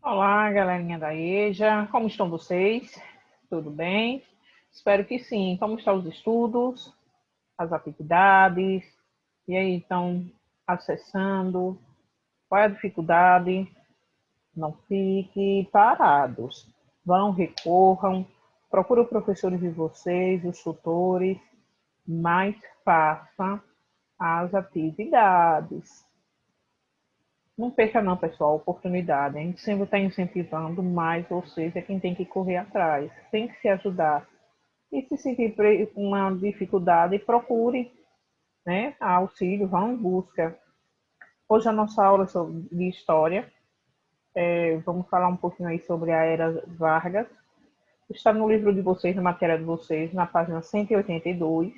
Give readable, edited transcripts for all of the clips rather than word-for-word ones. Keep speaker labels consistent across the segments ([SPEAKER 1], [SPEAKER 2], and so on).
[SPEAKER 1] Olá, galerinha da EJA, como estão vocês? Tudo bem? Espero que sim. Como estão os estudos, as atividades? E aí, estão acessando? Qual é a dificuldade? Não fiquem parados. Vão, recorram, procure os professores de vocês, os tutores, mas façam as atividades. Não perca não, pessoal, a oportunidade. A gente sempre está incentivando, mas vocês é quem tem que correr atrás. Tem que se ajudar. E se sentir com uma dificuldade, procure, né, auxílio, vá em busca. Hoje a nossa aula é de história. Vamos falar um pouquinho aí sobre a Era Vargas. Está no livro de vocês, na matéria de vocês, na página 182.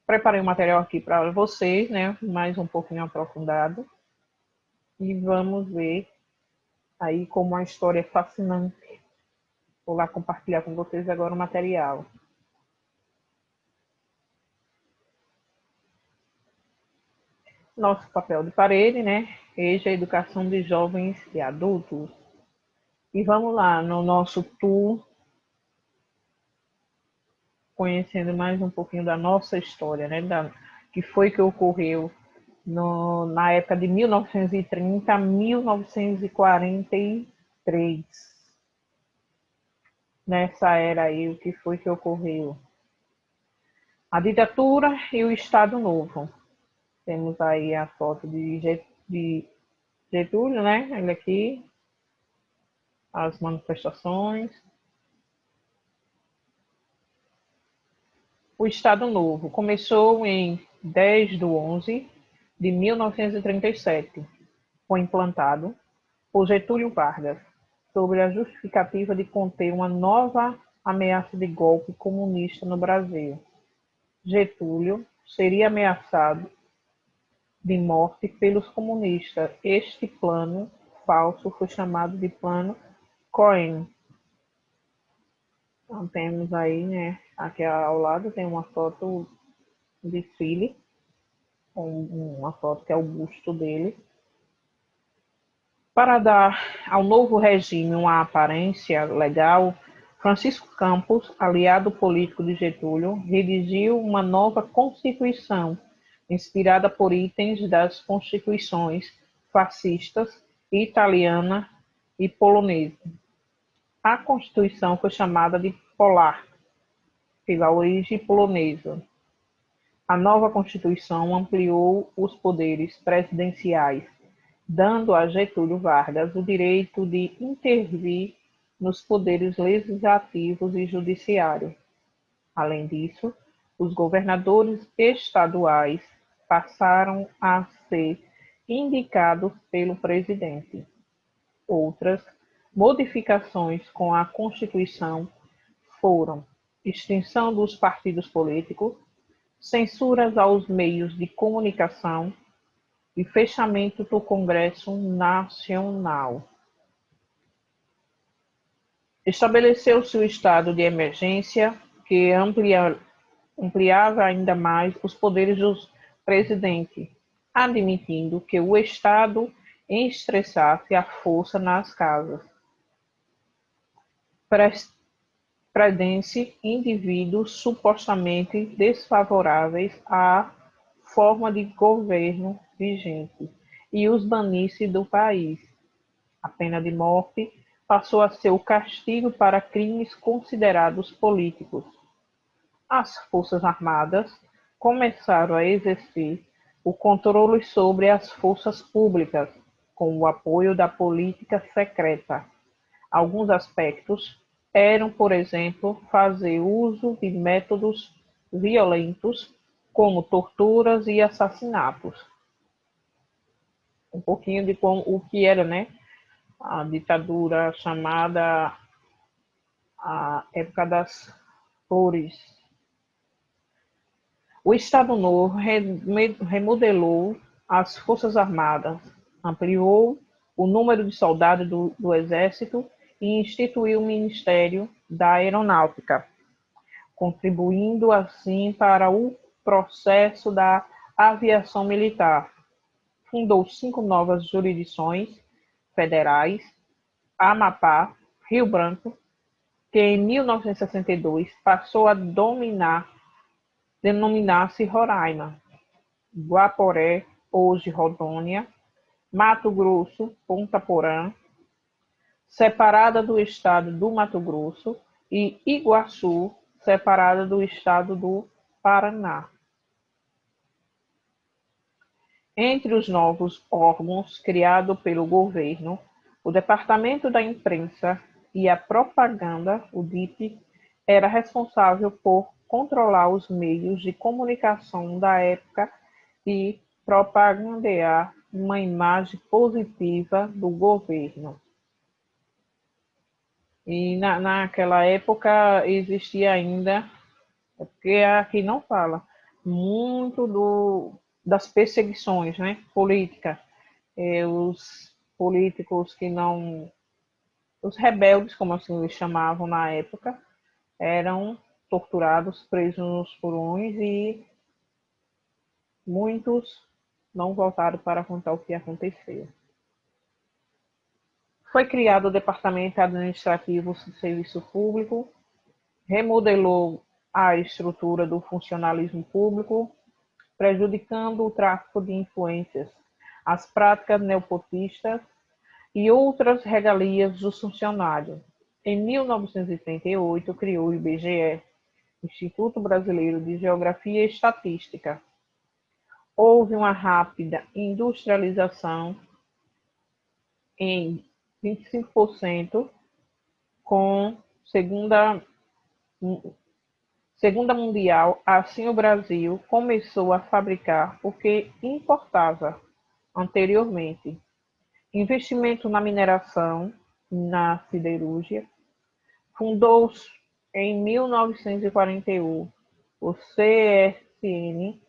[SPEAKER 1] Preparei o material aqui para vocês, né, mais um pouquinho aprofundado. E vamos ver aí como a história é fascinante. Vou lá compartilhar com vocês agora o material. Nosso papel de parede, né? EJA, Educação de Jovens e Adultos. E vamos lá no nosso tour, conhecendo mais um pouquinho da nossa história, né? Que foi que ocorreu na época de 1930 a 1943. Nessa era aí, o que foi que ocorreu? A ditadura e o Estado Novo. Temos aí a foto de Getúlio, né? Ele aqui, as manifestações. O Estado Novo começou em 10/11/1937. Foi implantado por Getúlio Vargas, sob a justificativa de conter uma nova ameaça de golpe comunista no Brasil. Getúlio seria ameaçado de morte pelos comunistas. Este plano falso foi chamado de Plano Cohen. Então, temos aí, né, aqui ao lado tem uma foto de desfile, uma foto que é o busto dele. Para dar ao novo regime uma aparência legal, Francisco Campos, aliado político de Getúlio, redigiu uma nova Constituição, inspirada por itens das constituições fascistas, italiana e polonesa. A Constituição foi chamada de Polar, pela origem polonesa. A nova Constituição ampliou os poderes presidenciais, dando a Getúlio Vargas o direito de intervir nos poderes legislativos e judiciário. Além disso, os governadores estaduais passaram a ser indicados pelo presidente. Outras modificações com a Constituição foram extinção dos partidos políticos, censuras aos meios de comunicação e fechamento do Congresso Nacional. Estabeleceu-se o estado de emergência, que ampliava ainda mais os poderes do presidente, admitindo que o Estado estressasse a força nas casas. Prendesse indivíduos supostamente desfavoráveis à forma de governo vigente e os banisse do país. A pena de morte passou a ser o castigo para crimes considerados políticos. As Forças Armadas começaram a exercer o controle sobre as forças públicas, com o apoio da política secreta. Alguns aspectos eram, por exemplo, fazer uso de métodos violentos, como torturas e assassinatos. Um pouquinho de o que era, né, a ditadura chamada a época das flores. O Estado Novo remodelou as Forças Armadas, ampliou o número de soldados do Exército e instituiu o Ministério da Aeronáutica, contribuindo assim para o processo da aviação militar. Fundou 5 novas jurisdições federais, Amapá, Rio Branco, que em 1962 passou a denominar-se Roraima, Guaporé, hoje Rondônia, Mato Grosso, Ponta Porã, separada do estado do Mato Grosso, e Iguaçu, separada do estado do Paraná. Entre os novos órgãos criados pelo governo, o Departamento da Imprensa e a Propaganda, o DIP, era responsável por controlar os meios de comunicação da época e propagandear uma imagem positiva do governo. E naquela época existia ainda, porque aqui não fala, muito das perseguições, né, políticas. Os políticos que não... Os rebeldes, como assim eles chamavam na época, eram torturados, presos nos porões e muitos não voltaram para contar o que aconteceu. Foi criado o Departamento Administrativo do Serviço Público, remodelou a estrutura do funcionalismo público, prejudicando o tráfico de influências, as práticas neopotistas e outras regalias dos funcionários. Em 1938, criou o IBGE, Instituto Brasileiro de Geografia e Estatística. Houve uma rápida industrialização em 25%, com Segunda Mundial. Assim, o Brasil começou a fabricar o que importava anteriormente. Investimento na mineração, na siderurgia. Fundou-se em 1941 o CSN,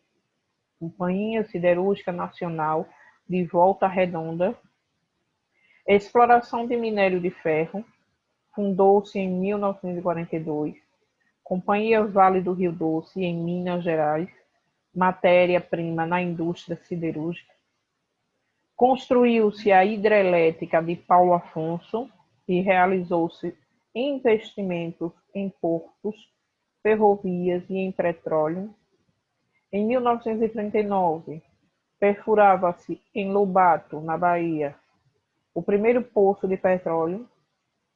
[SPEAKER 1] Companhia Siderúrgica Nacional de Volta Redonda. Exploração de minério de ferro. Fundou-se em 1942. Companhia Vale do Rio Doce, em Minas Gerais. Matéria-prima na indústria siderúrgica. Construiu-se a hidrelétrica de Paulo Afonso e realizou-se investimentos em portos, ferrovias e em petróleo. Em 1939, perfurava-se em Lobato, na Bahia, o primeiro poço de petróleo,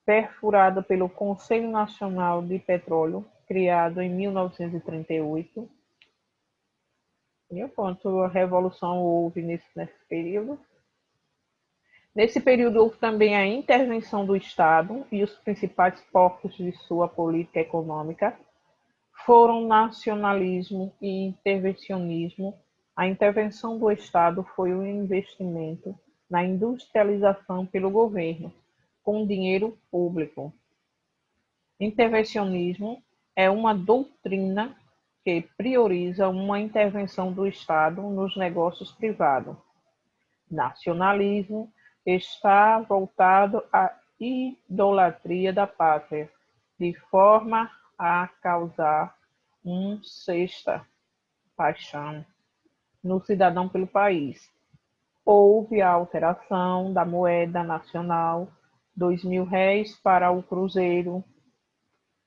[SPEAKER 1] perfurado pelo Conselho Nacional de Petróleo, criado em 1938. E quanto a revolução houve nesse período? Nesse período houve também a intervenção do Estado e os principais focos de sua política econômica foram nacionalismo e intervencionismo. A intervenção do Estado foi o investimento na industrialização pelo governo, com dinheiro público. Intervencionismo é uma doutrina que prioriza uma intervenção do Estado nos negócios privados. Nacionalismo está voltado à idolatria da pátria, de forma a causar sexta paixão no cidadão pelo país. Houve a alteração da moeda nacional, R$ 2.000 para o cruzeiro.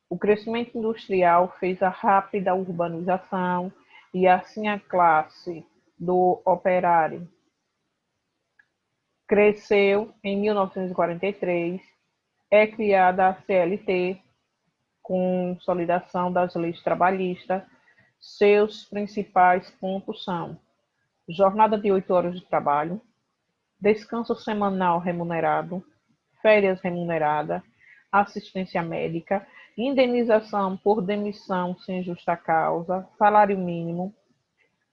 [SPEAKER 1] O crescimento industrial fez a rápida urbanização e assim a classe do operário cresceu. Em 1943, é criada a CLT, consolidação das leis trabalhistas. Seus principais pontos são: jornada de 8 horas de trabalho, descanso semanal remunerado, férias remuneradas, assistência médica, indenização por demissão sem justa causa, salário mínimo.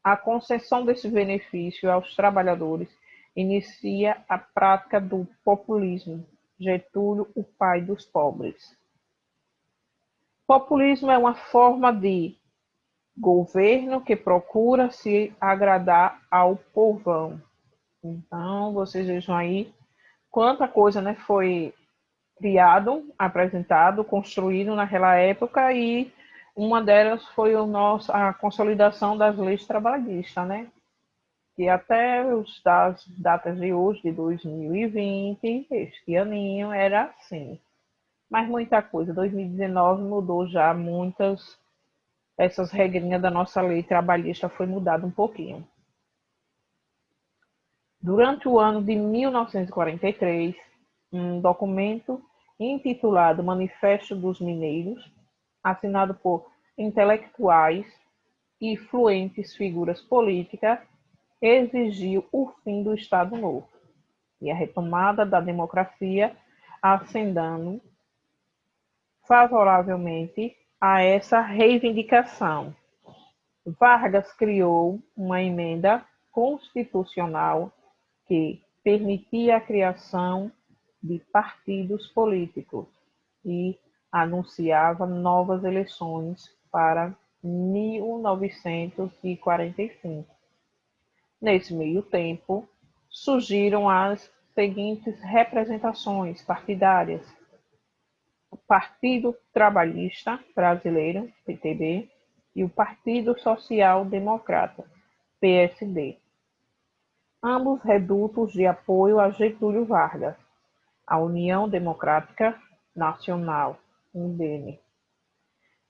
[SPEAKER 1] A concessão desse benefício aos trabalhadores inicia a prática do populismo. Getúlio, o pai dos pobres. Populismo é uma forma de governo que procura se agradar ao povão. Então, vocês vejam aí quanta coisa, né, foi criado, apresentado, construído naquela época, e uma delas foi a consolidação das leis trabalhistas, né? que até as datas de hoje, de 2020, este aninho, era assim. Mas muita coisa. 2019 mudou já muitas, essas regrinhas da nossa lei trabalhista foi mudada um pouquinho. Durante o ano de 1943, um documento intitulado Manifesto dos Mineiros, assinado por intelectuais e influentes figuras políticas, exigiu o fim do Estado Novo e a retomada da democracia, ascendendo favoravelmente a essa reivindicação. Vargas criou uma emenda constitucional que permitia a criação de partidos políticos e anunciava novas eleições para 1945. Nesse meio tempo, surgiram as seguintes representações partidárias: o Partido Trabalhista Brasileiro, PTB, e o Partido Social Democrata, PSD, ambos redutos de apoio a Getúlio Vargas, a União Democrática Nacional, UDN,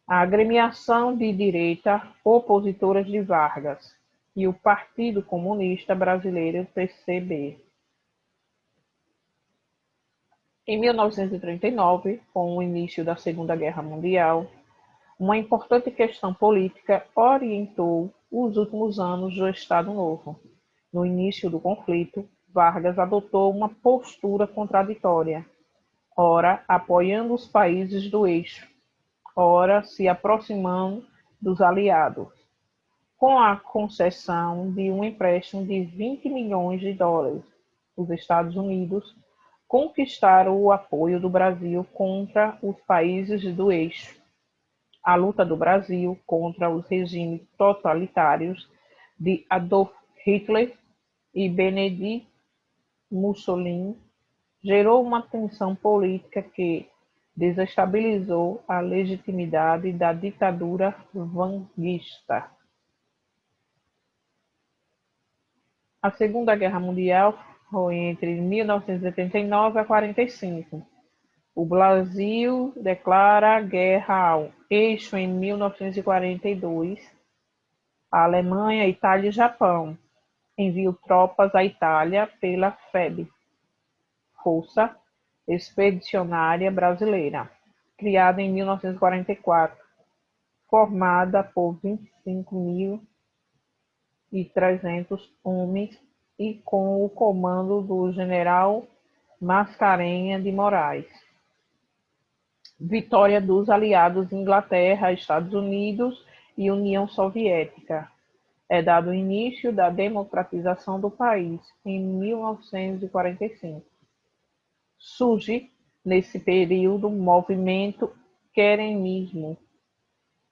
[SPEAKER 1] a agremiação de direita opositoras de Vargas e o Partido Comunista Brasileiro, PCB. Em 1939, com o início da Segunda Guerra Mundial, uma importante questão política orientou os últimos anos do Estado Novo. No início do conflito, Vargas adotou uma postura contraditória, ora apoiando os países do eixo, ora se aproximando dos aliados, com a concessão de um empréstimo de 20 milhões de dólares. Os Estados Unidos conquistaram o apoio do Brasil contra os países do eixo. A luta do Brasil contra os regimes totalitários de Adolf Hitler e Benedito Mussolini gerou uma tensão política que desestabilizou a legitimidade da ditadura vanguista. A Segunda Guerra Mundial foi entre 1939 e 1945. O Brasil declara guerra ao eixo em 1942. A Alemanha, Itália e Japão enviam tropas à Itália pela FEB, Força Expedicionária Brasileira, criada em 1944, formada por 25.300 homens e com o comando do general Mascarenhas de Moraes. Vitória dos aliados Inglaterra, Estados Unidos e União Soviética. É dado o início da democratização do país em 1945. Surge, nesse período, o movimento queremismo.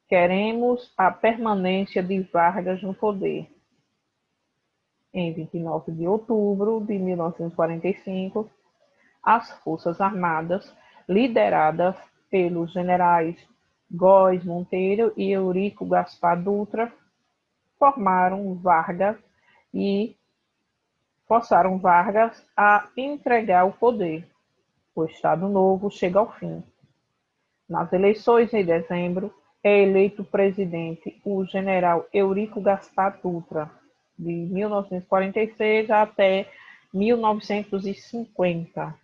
[SPEAKER 1] Queremos a permanência de Vargas no poder. Em 29 de outubro de 1945, as Forças Armadas, lideradas pelos generais Góes Monteiro e Eurico Gaspar Dutra, forçaram Vargas a entregar o poder. O Estado Novo chega ao fim. Nas eleições em dezembro, é eleito presidente o general Eurico Gaspar Dutra, de 1946 até 1950.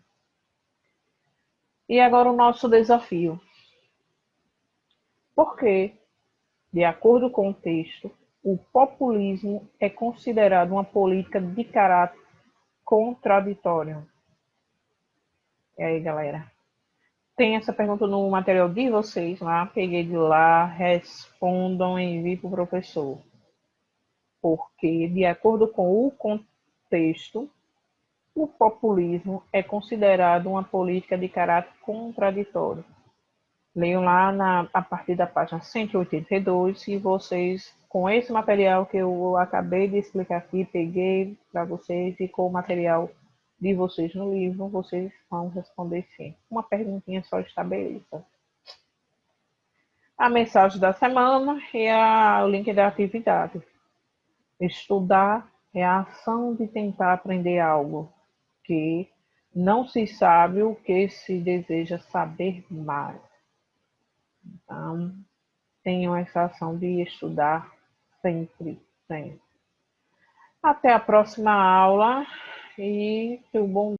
[SPEAKER 1] E agora o nosso desafio. Por que, de acordo com o texto, o populismo é considerado uma política de caráter contraditório? E aí, galera? Tem essa pergunta no material de vocês lá, peguei de lá, respondam e enviem para o professor. Porque, de acordo com o contexto, o populismo é considerado uma política de caráter contraditório. Leiam lá a partir da página 182 e vocês, com esse material que eu acabei de explicar aqui, peguei para vocês e com o material de vocês no livro, vocês vão responder sim. Uma perguntinha só estabeleça. A mensagem da semana e o link da atividade. Estudar É a ação de tentar aprender algo que não se sabe o que se deseja saber mais. Então, tenham essa ação de estudar sempre, sempre. Até a próxima aula e que o bom